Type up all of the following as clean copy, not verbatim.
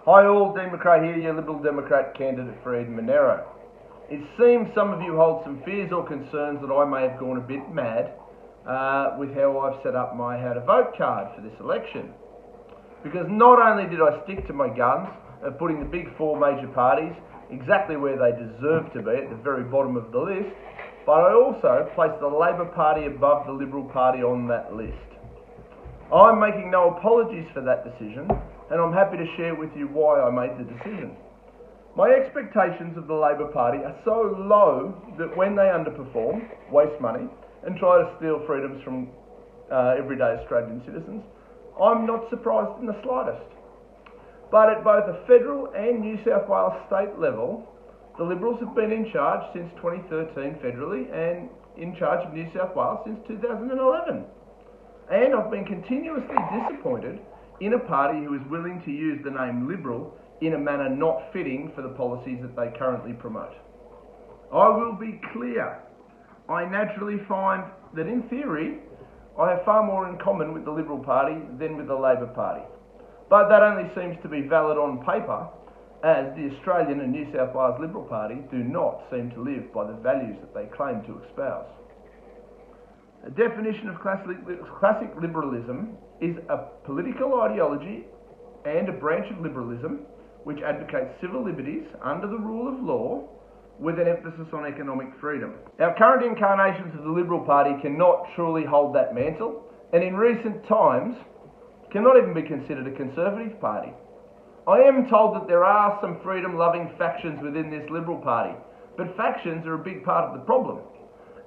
Hi all, Dean McCare here, your Liberal Democrat candidate for Eden Monero. It seems some of you hold some fears or concerns that I may have gone a bit mad with how I've set up my how to vote card for this election. Because not only did I stick to my guns of putting the big four major parties exactly where they deserve to be, at the very bottom of the list, but I also placed the Labor Party above the Liberal Party on that list. I'm making no apologies for that decision, and I'm happy to share with you why I made the decision. My expectations of the Labor Party are so low that when they underperform, waste money, and try to steal freedoms from everyday Australian citizens, I'm not surprised in the slightest. But at both a federal and New South Wales state level, the Liberals have been in charge since 2013 federally and in charge of New South Wales since 2011. And I've been continuously disappointed in a party who is willing to use the name Liberal in a manner not fitting for the policies that they currently promote. I will be clear. I naturally find that in theory, I have far more in common with the Liberal Party than with the Labor Party. But that only seems to be valid on paper, as the Australian and New South Wales Liberal Party do not seem to live by the values that they claim to espouse. A definition of classic liberalism is a political ideology and a branch of liberalism which advocates civil liberties under the rule of law with an emphasis on economic freedom. Our current incarnations of the Liberal Party cannot truly hold that mantle, and in recent times cannot even be considered a conservative party. I am told that there are some freedom-loving factions within this Liberal Party, but factions are a big part of the problem.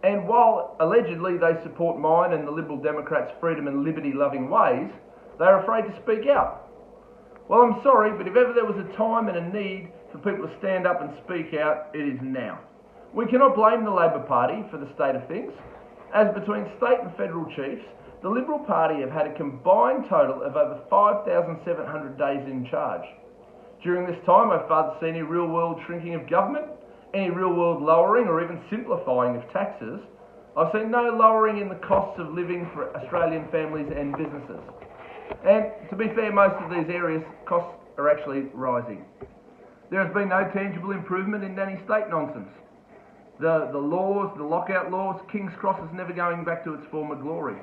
And while allegedly they support mine and the Liberal Democrats' freedom and liberty-loving ways, they're afraid to speak out. Well, I'm sorry, but if ever there was a time and a need for people to stand up and speak out, it is now. We cannot blame the Labor Party for the state of things, as between state and federal chiefs, the Liberal Party have had a combined total of over 5,700 days in charge. During this time, I've hardly seen any real-world shrinking of government, any real-world lowering or even simplifying of taxes. I've seen no lowering in the costs of living for Australian families and businesses. And to be fair, most of these areas, costs are actually rising. There has been no tangible improvement in nanny state nonsense. The laws, the lockout laws, King's Cross is never going back to its former glory.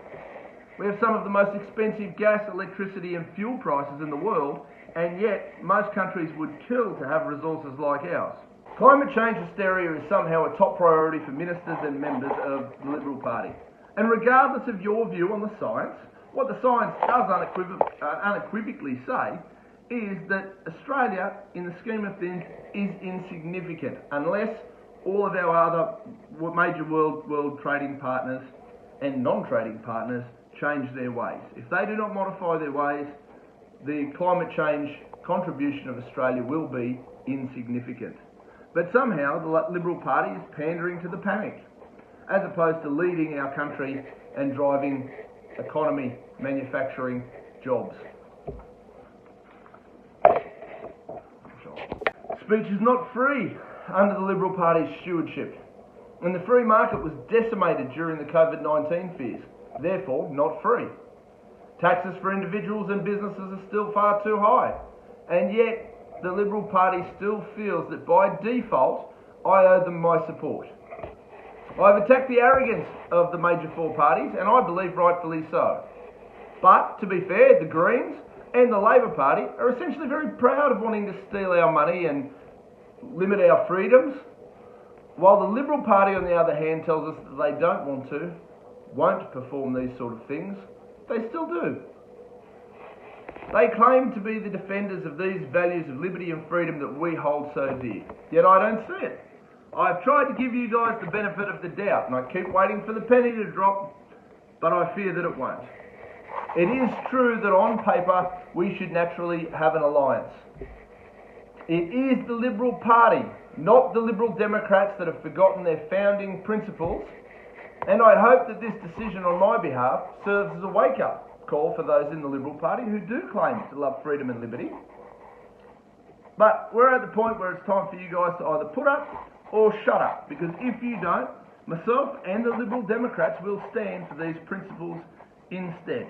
We have some of the most expensive gas, electricity and fuel prices in the world, and yet most countries would kill to have resources like ours. Climate change hysteria is somehow a top priority for ministers and members of the Liberal Party. And regardless of your view on the science, what the science does unequivocally say is that Australia, in the scheme of things, is insignificant unless all of our other major world trading partners and non-trading partners change their ways. If they do not modify their ways, the climate change contribution of Australia will be insignificant. But somehow the Liberal Party is pandering to the panic, as opposed to leading our country and driving economy, manufacturing, jobs. Speech is not free under the Liberal Party's stewardship, and the free market was decimated during the COVID-19 fears, therefore not free. Taxes for individuals and businesses are still far too high, and yet the Liberal Party still feels that by default I owe them my support. I've attacked the arrogance of the major four parties, and I believe rightfully so. But, to be fair, the Greens and the Labor Party are essentially very proud of wanting to steal our money and limit our freedoms, while the Liberal Party, on the other hand, tells us that they don't want to, won't perform these sort of things. They still do. They claim to be the defenders of these values of liberty and freedom that we hold so dear, yet I don't see it. I've tried to give you guys the benefit of the doubt, and I keep waiting for the penny to drop, but I fear that it won't. It is true that on paper we should naturally have an alliance. It is the Liberal Party, not the Liberal Democrats, that have forgotten their founding principles, and I hope that this decision on my behalf serves as a wake-up call for those in the Liberal Party who do claim to love freedom and liberty. But we're at the point where it's time for you guys to either put up or shut up, because if you don't, myself and the Liberal Democrats will stand for these principles instead.